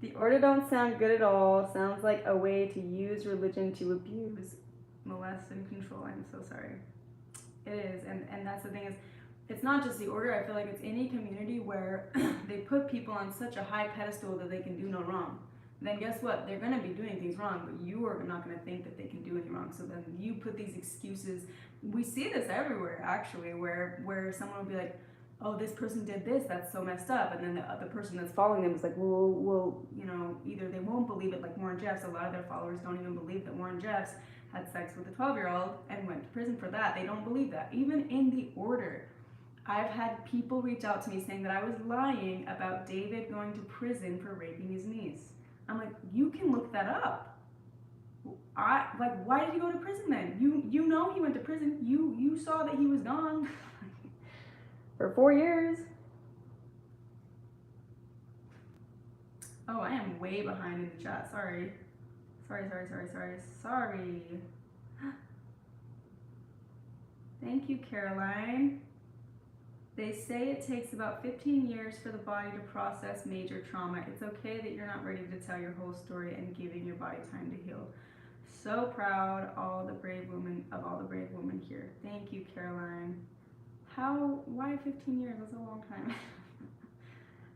The order don't sound good at all. Sounds like a way to use religion to abuse, molest, and control. I'm so sorry. It is, and that's the thing is, it's not just the order. I feel like it's any community where they put people on such a high pedestal that they can do no wrong. Then guess what? They're gonna be doing things wrong, but you are not gonna think that they can do any wrong. So then you put these excuses. We see this everywhere, actually, where someone will be like, oh, this person did this, that's so messed up. And then the other person that's following them is like, well, either they won't believe it, like Warren Jeffs. A lot of their followers don't even believe that Warren Jeffs had sex with a 12-year-old and went to prison for that. They don't believe that. Even in the order, I've had people reach out to me saying that I was lying about David going to prison for raping his niece. I'm like, you can look that up. Why did he go to prison then? You know he went to prison. You saw that he was gone for 4 years. Oh, I am way behind in the chat. Sorry. Thank you, Caroline. They say it takes about 15 years for the body to process major trauma. It's okay that you're not ready to tell your whole story and giving your body time to heal. So proud all the brave women here. Thank you, Caroline. Why 15 years? That's a long time.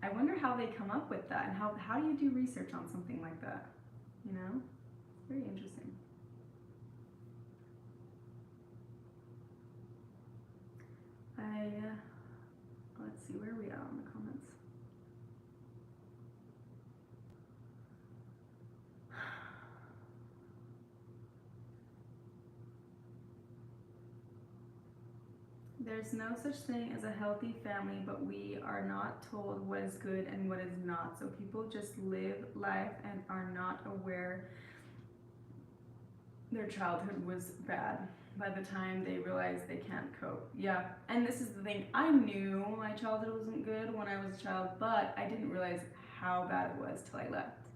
I wonder how they come up with that, and how do you do research on something like that? You know? It's very interesting. Let's see, where are we at on the comments? There's no such thing as a healthy family, but we are not told what is good and what is not. So people just live life and are not aware their childhood was bad by the time they realize they can't cope. Yeah, and this is the thing. I knew my childhood wasn't good when I was a child, but I didn't realize how bad it was till I left.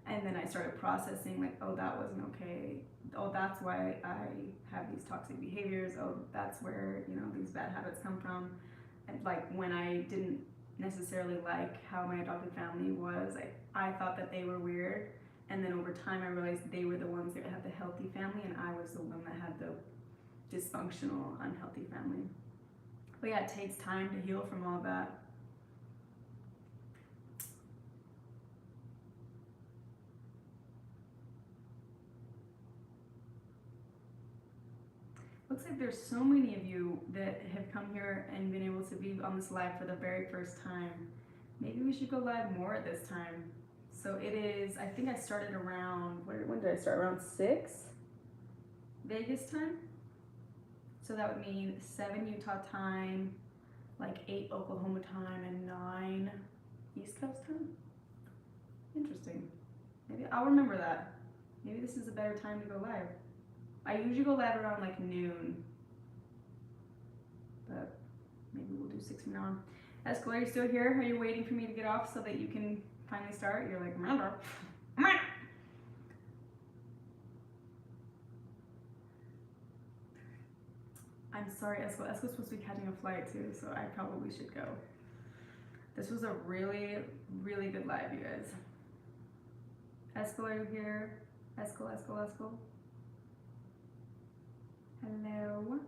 And then I started processing, like, oh, that wasn't okay. Oh, that's why I have these toxic behaviors. Oh, that's where, you know, these bad habits come from. And like when I didn't necessarily like how my adopted family was, I thought that they were weird. And then over time I realized they were the ones that had the healthy family and I was the one that had the dysfunctional, unhealthy family. But yeah, it takes time to heal from all that. Looks like there's so many of you that have come here and been able to be on this live for the very first time. Maybe we should go live more at this time. So it is, I think I started around, when did I start? Around 6 Vegas time? So that would mean 7 Utah time, like 8 Oklahoma time, and 9 East Coast time? Interesting. Maybe I'll remember that. Maybe this is a better time to go live. I usually go live around like noon, but maybe we'll do 6 from now on. Eskel, are you still here? Are you waiting for me to get off so that you can finally start? You're like, remember. I'm sorry, Eskel. Eskel's supposed to be catching a flight too, so I probably should go. This was a really, really good live, you guys. Eskel, are you here? Eskel, Eskel, Eskel. Hello.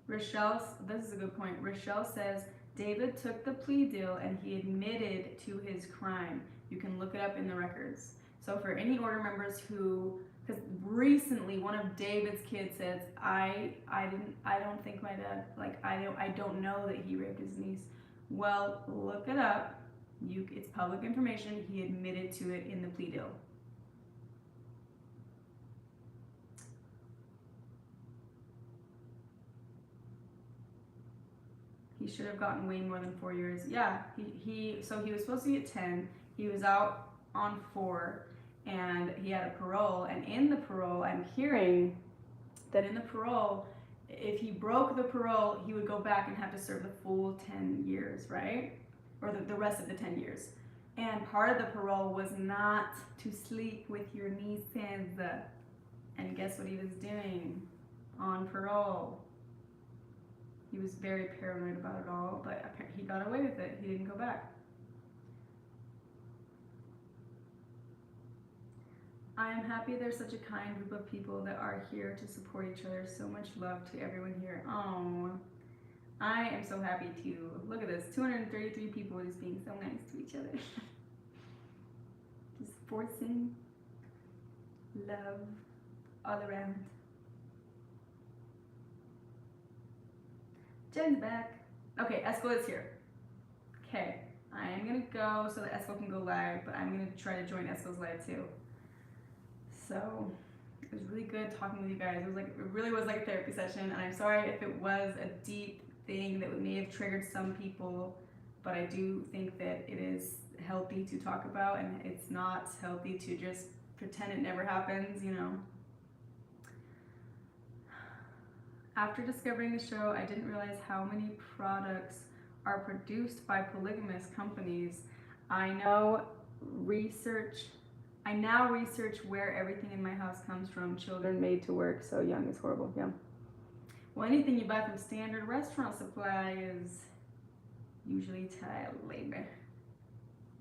Rochelle, this is a good point. Rochelle says, David took the plea deal and he admitted to his crime. You can look it up in the records. So for any order members who, because recently one of David's kids says, I don't think my dad, like, I don't know that he raped his niece. Well, look it up. It's public information. He admitted to it in the plea deal. He should have gotten way more than 4 years. Yeah, so he was supposed to get 10. He was out on 4, and he had a parole. And in the parole, I'm hearing that in the parole, if he broke the parole, he would go back and have to serve the full 10 years, right? Or the rest of the 10 years. And part of the parole was not to sleep with your nieces. And guess what he was doing on parole? He was very paranoid about it all, but he got away with it. He didn't go back. I am happy there's such a kind group of people that are here to support each other. So much love to everyone here. Oh, I am so happy too. Look at this, 233 people just being so nice to each other. Just forcing love all around. Jen's back. Okay, Eskel is here. Okay, I am gonna go so that Eskel can go live, but I'm gonna try to join Eskel's live too. So it was really good talking with you guys. It really was like a therapy session, and I'm sorry if it was a deep thing that may have triggered some people, but I do think that it is healthy to talk about, and it's not healthy to just pretend it never happens, you know. After discovering the show, I didn't realize how many products are produced by polygamous companies. I know I now research where everything in my house comes from. Children made to work so young is horrible. Yeah. Well, anything you buy from standard restaurant supply is usually child labor.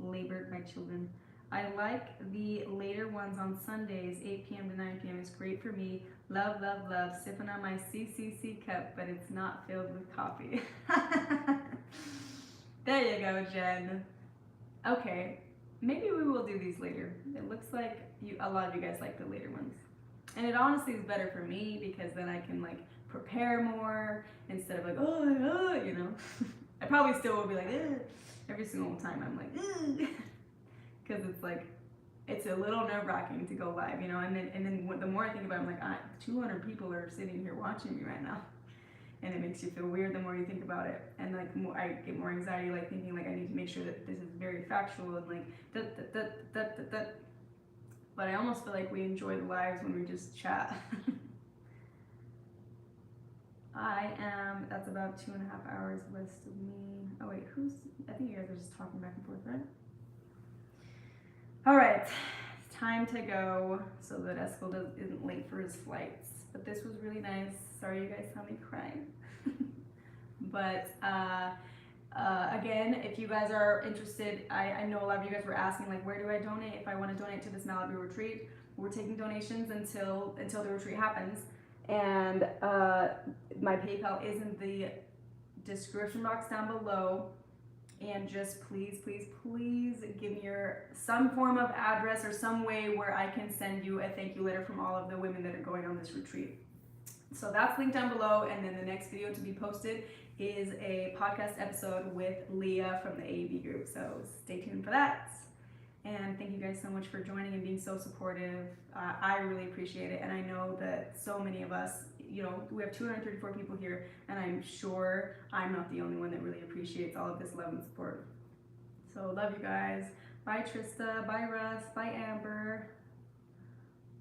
Labored by children. I like the later ones on Sundays, 8 p.m. to 9 p.m. It's great for me. Love, love, love. Sipping on my CCC cup, but it's not filled with coffee. There you go, Jen. Okay, maybe we will do these later. It looks like a lot of you guys like the later ones. And it honestly is better for me because then I can like prepare more instead of like, you know. I probably still will be like, every single time I'm like, because it's like, it's a little nerve-wracking to go live, you know, and then the more I think about it, I'm like, 200 people are sitting here watching me right now, and it makes you feel weird the more you think about it, and like I get more anxiety, like thinking like I need to make sure that this is very factual and like but I almost feel like we enjoy the lives when we just chat. That's about 2.5 hours west of me. Oh wait, I think you guys are just talking back and forth, right? All right, it's time to go so that Eskel isn't late for his flights. But this was really nice. Sorry you guys saw me cry. But again, if you guys are interested, I know a lot of you guys were asking like, where do I donate if I want to donate to this Malibu retreat? We're taking donations until the retreat happens. And my PayPal is in the description box down below. And just please, please, please give me some form of address or some way where I can send you a thank you letter from all of the women that are going on this retreat. So that's linked down below, and then the next video to be posted is a podcast episode with Leah from the AEB group. So stay tuned for that. And thank you guys so much for joining and being so supportive. I really appreciate it, and I know that so many of us, you know, we have 234 people here, and I'm sure I'm not the only one that really appreciates all of this love and support. So love you guys. Bye Trista, bye Russ, bye Amber.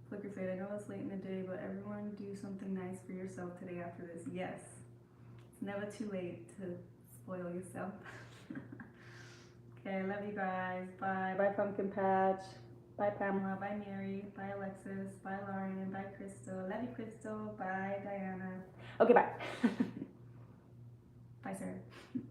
Flicker Fade, I know it's late in the day, but everyone do something nice for yourself today after this. Yes, it's never too late to spoil yourself. Okay, love you guys. Bye. Bye Pumpkin Patch. Bye Pamela. Bye Mary. Bye Alexis. Bye Lauren. Bye Crystal. Love you Crystal. Bye Diana. Okay, bye. Bye Sarah.